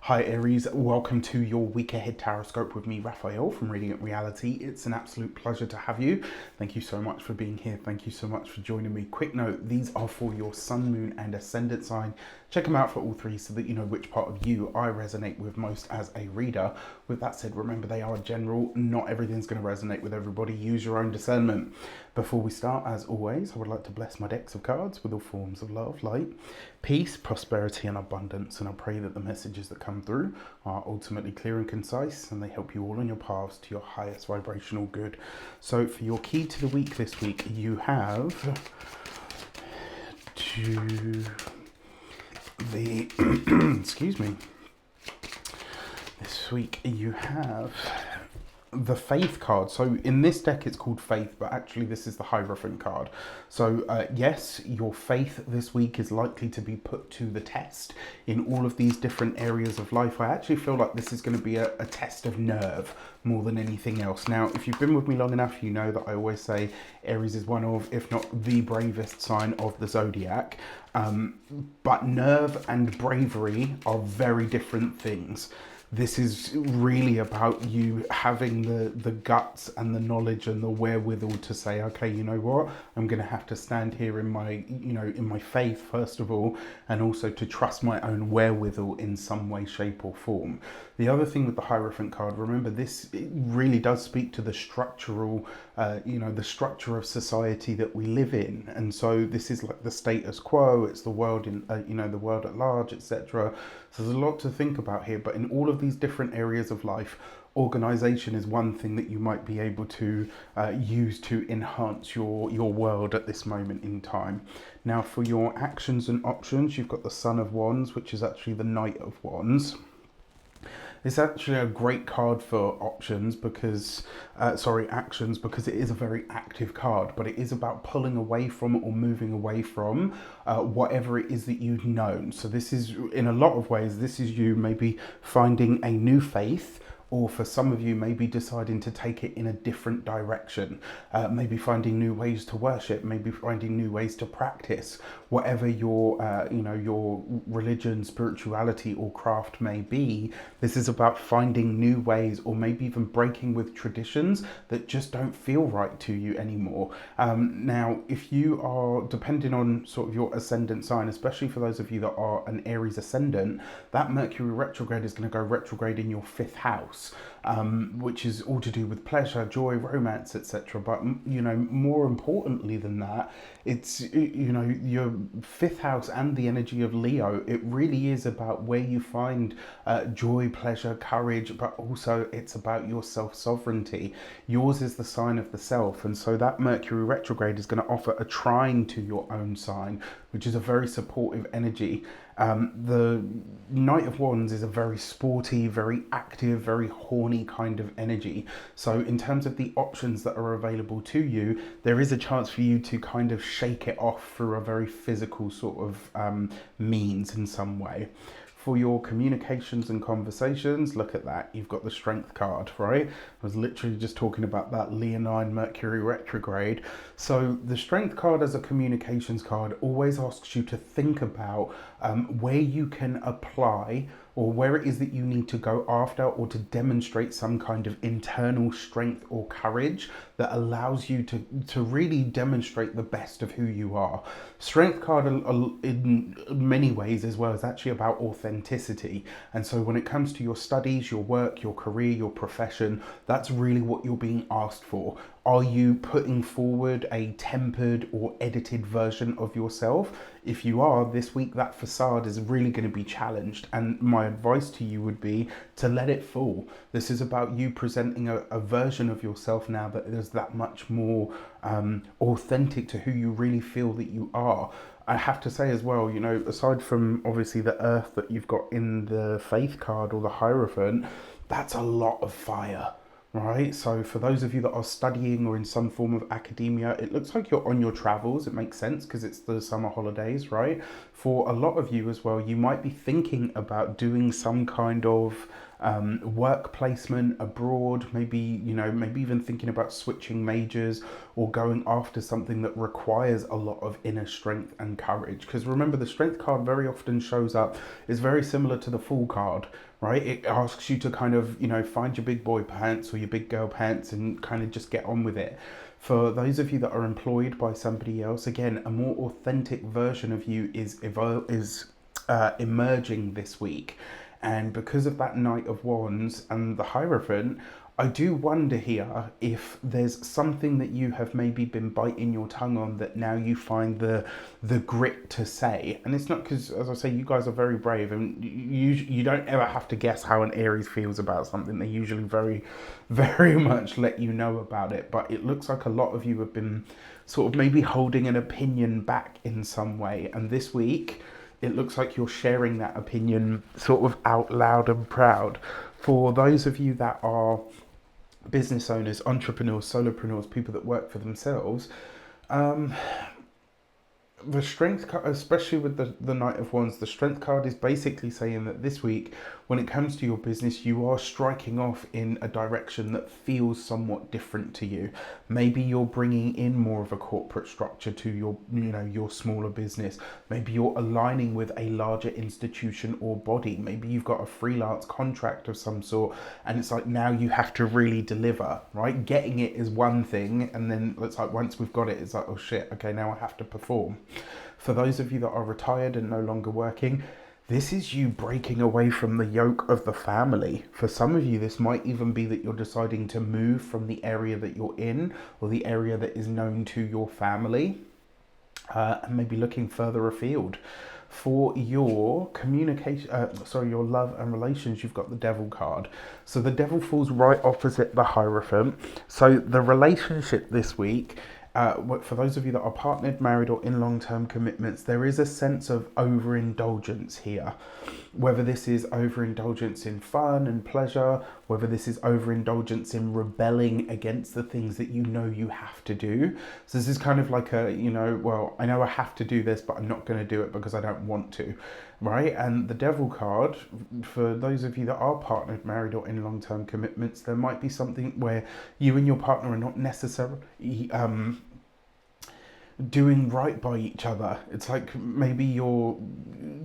Hi Aries, welcome to your week ahead taroscope with me, Raphael from Reydiant Reality. It's an absolute pleasure to have you. Thank you so much for being here. Thank you so much for joining me. Quick note, these are for your sun, moon and ascendant sign. Check them out for all three so that you know which part of you I resonate with most as a reader. With that said, remember they are general. Not everything's going to resonate with everybody. Use your own discernment. Before we start, as always, I would like to bless my decks of cards with all forms of love, light, peace, prosperity and abundance. And I pray that the messages that come through are ultimately clear and concise and they help you all on your paths to your highest vibrational good. So for your key to the week this week, you have excuse me, this week you have the Faith card. So in this deck it's called Faith, but actually this is the Hierophant card. So yes, your faith this week is likely to be put to the test in all of these different areas of life. I actually feel like this is going to be a test of nerve more than anything else. Now, if you've been with me long enough, you know that I always say Aries is one of, if not the bravest sign of the zodiac. But nerve and bravery are very different things. This is really about you having the guts and the knowledge and the wherewithal to say, okay, you know what, I'm going to have to stand here in my, in my faith, first of all, and also to trust my own wherewithal in some way, shape or form. The other thing with the Hierophant card, remember this really does speak to the structural, the structure of society that we live in. And so this is like the status quo, it's the world in, the world at large, etc. So there's a lot to think about here, but in all of these different areas of life, organization is one thing that you might be able to use to enhance your world at this moment in time. Now for your actions and options, you've got the Son of Wands, which is actually the Knight of Wands. It's actually a great card for options because, actions, because it is a very active card, but it is about pulling away from or moving away from whatever it is that you've known. So this is, in a lot of ways, this is you maybe finding a new faith, or for some of you maybe deciding to take it in a different direction, maybe finding new ways to worship, maybe finding new ways to practice, whatever your your religion, spirituality or craft may be. This is about finding new ways, or maybe even breaking with traditions that just don't feel right to you anymore. Now if you are depending on sort of your ascendant sign, especially for those of you that are an Aries ascendant, that Mercury retrograde is going to go retrograde in your 5th house. Which is all to do with pleasure, joy, romance, etc. But more importantly than that, it's your 5th house and the energy of Leo. It really is about where you find joy, pleasure, courage, but also it's about your self-sovereignty. Yours is the sign of the self, and so that Mercury retrograde is going to offer a trine to your own sign, which is a very supportive energy. The Knight of Wands is a very sporty, very active, very horny kind of energy. So in terms of the options that are available to you, there is a chance for you to kind of shake it off through a very physical sort of means in some way. For your communications and conversations, look at that. You've got the Strength card, right? I was literally just talking about that Leonine Mercury retrograde. So the Strength card as a communications card always asks you to think about where you can apply, or where it is that you need to go after, or to demonstrate some kind of internal strength or courage that allows you to really demonstrate the best of who you are. Strength card in many ways as well is actually about authenticity. And so when it comes to your studies, your work, your career, your profession, that's really what you're being asked for. Are you putting forward a tempered or edited version of yourself? If you are, this week that facade is really going to be challenged, and my advice to you would be to let it fall. This is about you presenting a version of yourself now that is that much more authentic to who you really feel that you are. I have to say as well, aside from obviously the Earth that you've got in the Faith card or the Hierophant, that's a lot of fire. Right, so for those of you that are studying or in some form of academia, it looks like you're on your travels. It makes sense because it's the summer holidays, right? For a lot of you as well, you might be thinking about doing some kind of work placement abroad, maybe, you know, maybe even thinking about switching majors or going after something that requires a lot of inner strength and courage. Because remember, the strength card very often shows up, is very similar to the Fool card, right? It asks you to kind of, you know, find your big boy pants or your big girl pants and kind of just get on with it. For those of you that are employed by somebody else, again, a more authentic version of you is emerging this week. And because of that Knight of Wands and the Hierophant, I do wonder here if there's something that you have maybe been biting your tongue on that now you find the grit to say. And it's not because, as I say, you guys are very brave, and you don't ever have to guess how an Aries feels about something. They usually very much let you know about it. But it looks like a lot of you have been sort of maybe holding an opinion back in some way. And this week, it looks like you're sharing that opinion sort of out loud and proud. For those of you that are business owners, entrepreneurs, solopreneurs, people that work for themselves, the strength card, especially with the Knight of Wands, the strength card is basically saying that this week, when it comes to your business, you are striking off in a direction that feels somewhat different to you. Maybe you're bringing in more of a corporate structure to your, you know, your smaller business. Maybe you're aligning with a larger institution or body. Maybe you've got a freelance contract of some sort, and it's like now you have to really deliver, right? Getting it is one thing, and then it's like once we've got it, it's like, oh shit, okay, now I have to perform. For those of you that are retired and no longer working, this is you breaking away from the yoke of the family. For some of you, this might even be that you're deciding to move from the area that you're in or the area that is known to your family, and maybe looking further afield. For your communication, your love and relations, you've got the Devil card. So the Devil falls right opposite the Hierophant. So the relationship this week, for those of you that are partnered, married, or in long-term commitments, there is a sense of overindulgence here. Whether this is overindulgence in fun and pleasure, whether this is overindulgence in rebelling against the things that you know you have to do. So this is kind of like a, you know, well, I know I have to do this, but I'm not going to do it because I don't want to, right? And the Devil card, for those of you that are partnered, married, or in long-term commitments, there might be something where you and your partner are not necessarily doing right by each other. It's like maybe you're,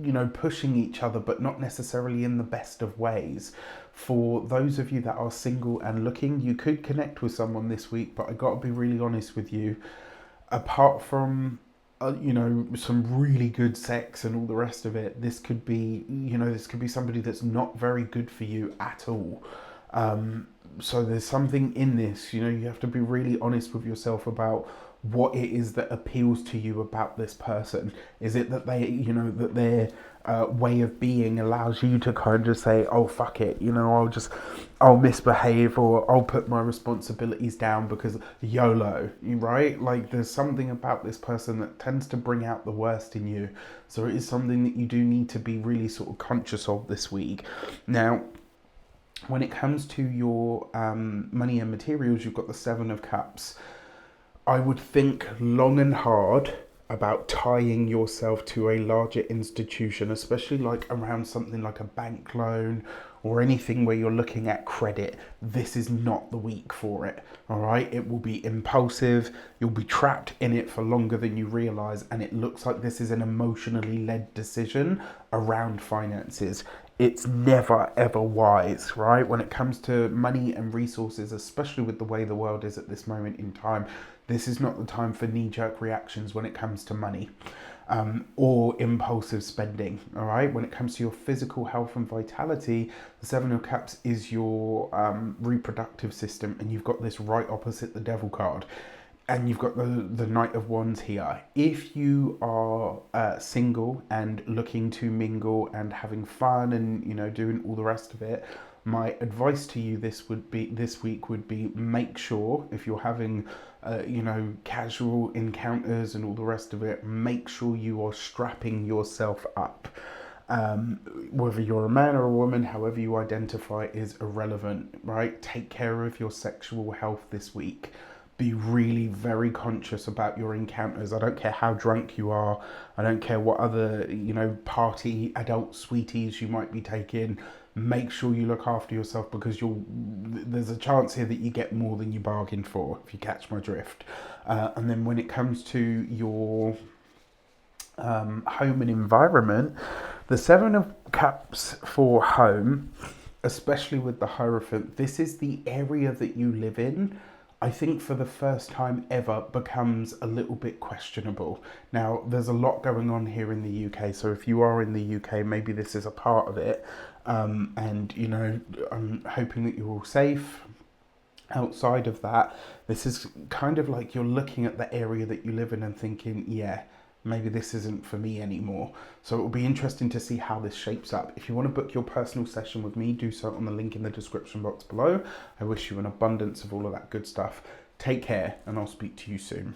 you know, pushing each other, but not necessarily in the best of ways. For those of you that are single and looking, you could connect with someone this week, but I got to be really honest with you. Apart from, you know, some really good sex and all the rest of it, this could be, you know, this could be somebody that's not very good for you at all. So there's something in this, you know, you have to be really honest with yourself about what it is that appeals to you about this person. Is it that they, you know, that their way of being allows you to kind of say, oh, fuck it, you know, I'll misbehave, or I'll put my responsibilities down because YOLO, right? Like there's something about this person that tends to bring out the worst in you. So it is something that you do need to be really sort of conscious of this week. Now, when it comes to your money and materials, you've got the Seven of Cups. I would think long and hard about tying yourself to a larger institution, especially like around something like a bank loan or anything where you're looking at credit. This is not the week for it, all right? It will be impulsive. You'll be trapped in it for longer than you realize, and it looks like this is an emotionally led decision around finances. It's never ever wise, right? When it comes to money and resources, especially with the way the world is at this moment in time, this is not the time for knee-jerk reactions when it comes to money, or impulsive spending, all right? When it comes to your physical health and vitality, the Seven of Cups is your reproductive system, and you've got this right opposite the Devil card. And you've got the Knight of Wands here. If you are single and looking to mingle and having fun and, you know, doing all the rest of it, my advice to you this week would be make sure, if you're having you know, casual encounters and all the rest of it, make sure you are strapping yourself up. Whether you're a man or a woman, however you identify is irrelevant, right? Take care of your sexual health this week. be really very conscious about your encounters. I don't care how drunk you are. I don't care what other, party adult sweeties you might be taking. Make sure you look after yourself, because there's a chance here that you get more than you bargained for, if you catch my drift. And then when it comes to your home and environment, the Seven of Cups for home, especially with the Hierophant, this is the area that you live in. I think for the first time ever becomes a little bit questionable. Now, there's a lot going on here in the UK, so if you are in the UK, maybe this is a part of it. And, I'm hoping that you're all safe. Outside of that, this is kind of like you're looking at the area that you live in and thinking, yeah, maybe this isn't for me anymore. So it will be interesting to see how this shapes up. If you want to book your personal session with me, do so on the link in the description box below. I wish you an abundance of all of that good stuff. Take care, and I'll speak to you soon.